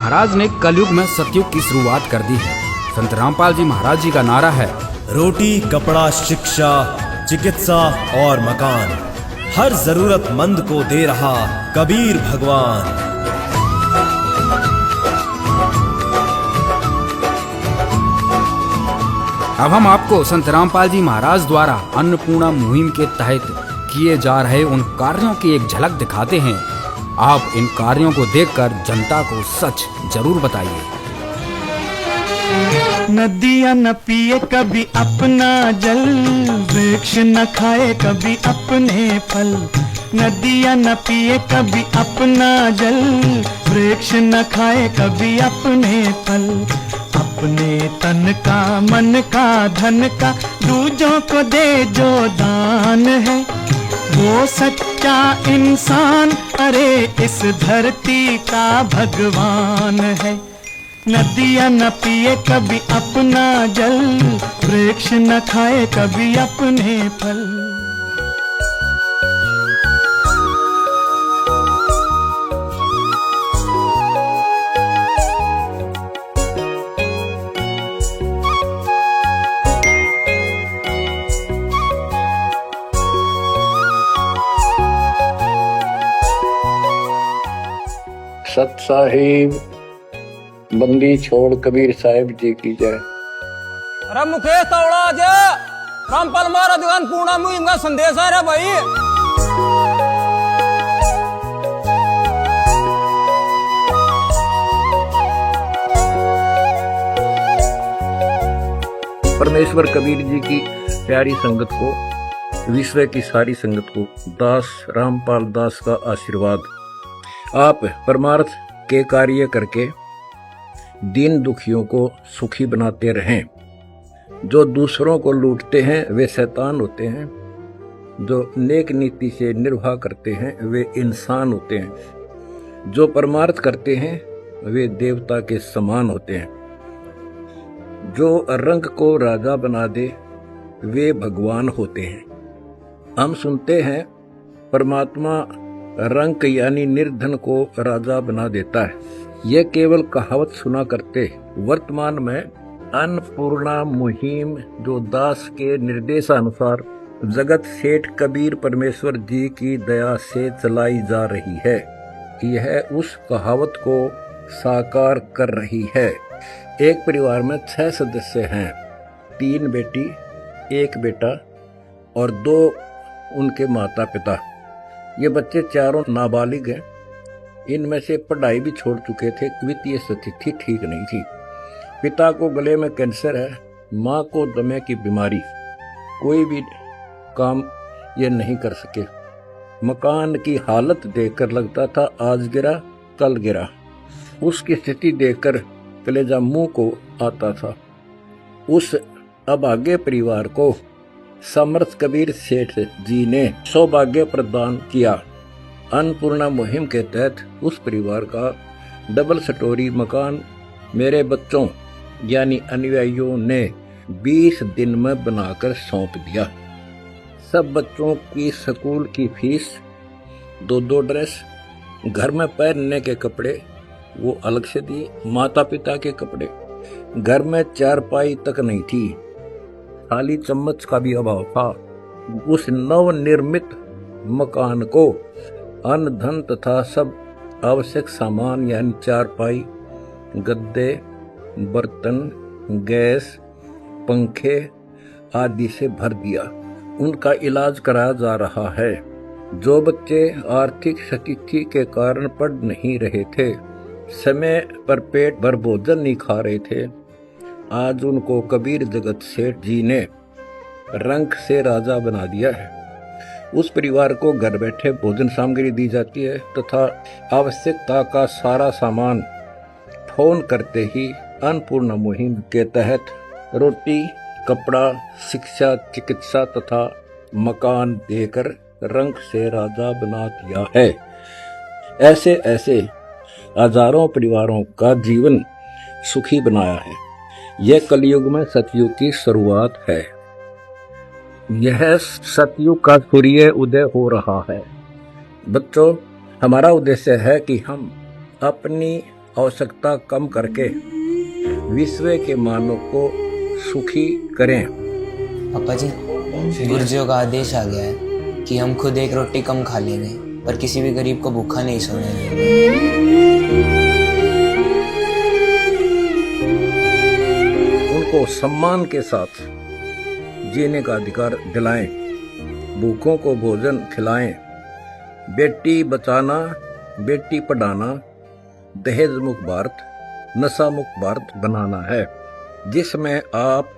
महाराज ने कलयुग में सतयुग की शुरुआत कर दी है। संत रामपाल जी महाराज जी का नारा है, रोटी, कपड़ा, शिक्षा, चिकित्सा और मकान हर जरूरतमंद को दे रहा कबीर भगवान। अब हम आपको संत रामपाल जी महाराज द्वारा अन्नपूर्णा मुहिम के तहत किए जा रहे उन कार्यों की एक झलक दिखाते हैं। आप इन कार्यों को देखकर जनता को सच जरूर बताइए। नदियाँ न पिए कभी अपना जल, वृक्ष न खाए कभी अपने फल। नदियाँ न पिए कभी अपना जल, वृक्ष न खाए कभी अपने फल। अपने तन का, मन का, धन का दूजों को दे जो दान है, वो सच्चा इंसान, अरे इस धरती का भगवान है। नदियाँ न पिए कभी अपना जल, वृक्ष न खाए कभी अपने फल। सत साहिब बंदी छोड़ कबीर साहिब जी की जय। अरे मुकेश तवड़ा जे रामपाल महाराज का पूर्णा मुहिम का संदेश है रे भाई। परमेश्वर कबीर जी की प्यारी संगत को, विश्व की सारी संगत को दास रामपाल दास का आशीर्वाद। आप परमार्थ के कार्य करके दीन दुखियों को सुखी बनाते रहें। जो दूसरों को लूटते हैं वे शैतान होते हैं, जो नेक नीति से निर्वाह करते हैं वे इंसान होते हैं, जो परमार्थ करते हैं वे देवता के समान होते हैं। जो रंग को राजा बना दे वे भगवान होते हैं। हम सुनते हैं परमात्मा रंक यानी निर्धन को राजा बना देता है। यह केवल कहावत सुना करते। वर्तमान में अन्नपूर्णा मुहिम जो दास के निर्देशानुसार जगत सेठ कबीर परमेश्वर जी की दया से चलाई जा रही है, यह उस कहावत को साकार कर रही है। एक परिवार में 6 सदस्य हैं, 3 बेटी, 1 बेटा और 2 उनके माता पिता। ये बच्चे चारों नाबालिग हैं। इनमें से पढ़ाई भी छोड़ चुके थे। वित्तीय स्थिति ठीक नहीं थी। पिता को गले में कैंसर है, माँ को दमे की बीमारी। कोई भी काम ये नहीं कर सके। मकान की हालत देखकर लगता था आज गिरा कल गिरा। उसकी स्थिति देखकर कलेजा मुंह को आता था। उस अभागे परिवार को समर्थ कबीर सेठ जी ने सौभाग्य प्रदान किया। अन्नपूर्णा मुहिम के तहत उस परिवार का डबल स्टोरी मकान मेरे बच्चों यानी अनुयायियों ने 20 दिन में बनाकर सौंप दिया। सब बच्चों की स्कूल की फीस, 2 ड्रेस, घर में पहनने के कपड़े वो अलग से दिए। माता पिता के कपड़े, घर में चारपाई तक नहीं थी, थाली चम्मच का भी अभाव था। उस नवनिर्मित मकान को अन्न धन तथा सब आवश्यक सामान यानी चारपाई, गद्दे, बर्तन, गैस, पंखे आदि से भर दिया। उनका इलाज कराया जा रहा है। जो बच्चे आर्थिक स्थिति के कारण पढ़ नहीं रहे थे, समय पर पेट भर भोजन नहीं खा रहे थे, आज उनको कबीर जगत सेठ जी ने रंक से राजा बना दिया है। उस परिवार को घर बैठे भोजन सामग्री दी जाती है तथा आवश्यकता का सारा सामान फोन करते ही अन्नपूर्णा मुहिम के तहत रोटी, कपड़ा, शिक्षा, चिकित्सा तथा मकान देकर रंक से राजा बना दिया है। ऐसे ऐसे हजारों परिवारों का जीवन सुखी बनाया है। यह कलयुग में सतयुग की शुरुआत है। यह सतयुग का सूर्य उदय हो रहा है। बच्चों, हमारा उद्देश्य है कि हम अपनी आवश्यकता कम करके विश्व के मानव को सुखी करें। पापा जी, गुरुजियों का आदेश आ गया है कि हम खुद एक रोटी कम खा लेंगे पर किसी भी गरीब को भूखा नहीं सोने देंगे। उनको सम्मान के साथ जीने का अधिकार दिलाएं, भूखों को भोजन खिलाएं। बेटी बचाना, बेटी पढ़ाना, दहेज मुक्त भारत, नशा मुक्त भारत बनाना है, जिसमें आप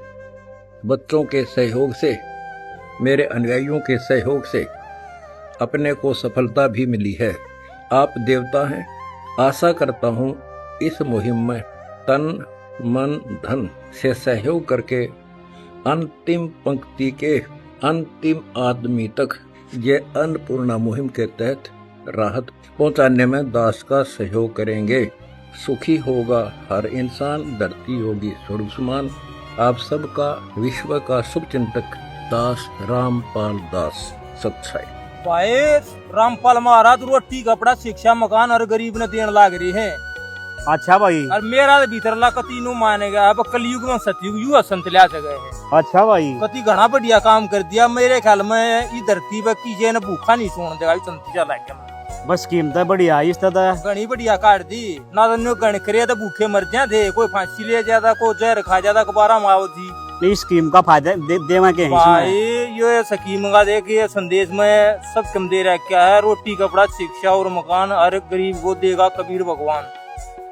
बच्चों के सहयोग से, मेरे अनुयायियों के सहयोग से अपने को सफलता भी मिली है। आप देवता हैं। आशा करता हूँ इस मुहिम में तन मन धन से सहयोग करके अंतिम पंक्ति के अंतिम आदमी तक ये अन्नपूर्णा मुहिम के तहत राहत पहुंचाने में दास का सहयोग करेंगे। सुखी होगा हर इंसान, धरती होगी स्वर्गसमान। आप सबका विश्व का शुभ चिंतक दास रामपाल दास। सच्चाई भाई रामपाल महाराज रोटी कपड़ा शिक्षा मकान और गरीब ने देने लाग रही है। अच्छा भाई। और मेरा भीतर ला कतीनों मानेगा। अब कलयुग में सतयुग युवा संत ला गए हैं। अच्छा भाई। कति घना बढ़िया काम कर दिया। मेरे ख्याल में इस धरती पर कीजिए न भूखा नहीं सोने देगा संत चला के। बस कीमत बढ़िया आई दादा, घनी बढ़िया काट दी ना। तो गण करे तो भूखे मर जाते, कोई फांसी ले जाता, कोई जहर खा जाता, दोबारा माओ थी। इस स्कीम का फायदा देवा के भाई ये स्कीम का देख ये संदेश में सब कम दे रहा क्या है। रोटी कपड़ा शिक्षा और मकान हर गरीब को देगा कबीर भगवान।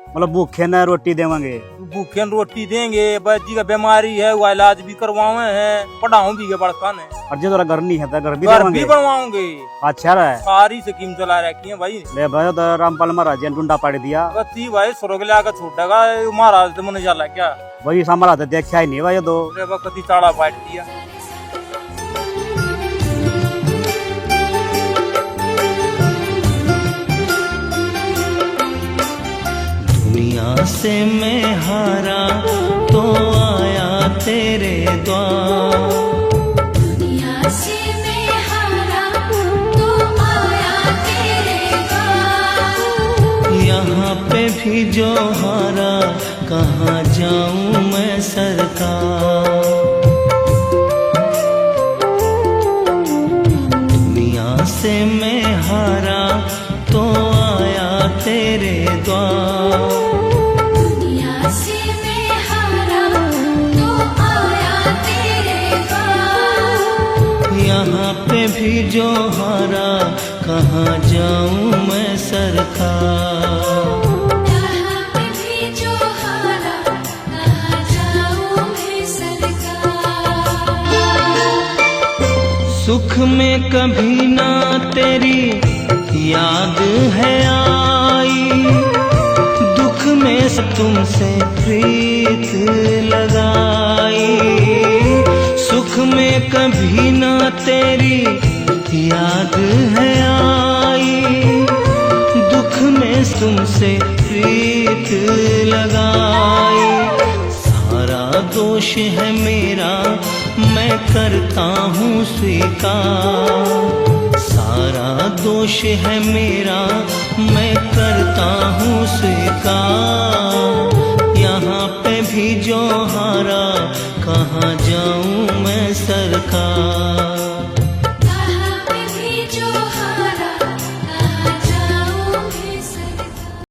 मतलब भूखे न रोटी देवांगे, भूखे रोटी देंगे। बच्ची का बीमारी है वो इलाज भी करवावे हैं, पढ़ाऊं भी बड़का ने। और जो तेरा घर नहीं है घर भी बनवाओगे। अच्छा रहा है। सारी स्कीम चला रखी है भाई। ले भाई तो रामपाल महाराज ने डूंडा पाड़ दिया। बत्ती भाई स्वर्ग लाकर छोड़ेगा महाराज तो मन जाला क्या वही संभाला तो देखा ही नहीं भाई। तो कति चाड़ा पाट दिया। दुनिया से मैं हारा तो आया तेरे द्वार। दुनिया से मैं हारा तो आया तेरे द्वार। यहाँ पे भी जो हारा कहाँ जाऊँ मैं सरकार। दुनिया से मैं हारा तो आया तेरे द्वार। दुनिया से मैं हारा तो आया तेरे द्वार। यहाँ पे भी जो हारा कहाँ जाऊँ मैं सरकार। यहाँ पे भी जो हारा कहाँ जाऊँ मैं सरकार। सुख में कभी ना तेरी याद है आई। दुख में तुमसे प्रीत लगाई। सुख में कभी ना तेरी याद है आई। दुख में तुमसे प्रीत लगाई। सारा दोष है मेरा मैं करता हूँ स्वीकार। सारा दोष है मेरा मैं करता हूँ स्वीकार।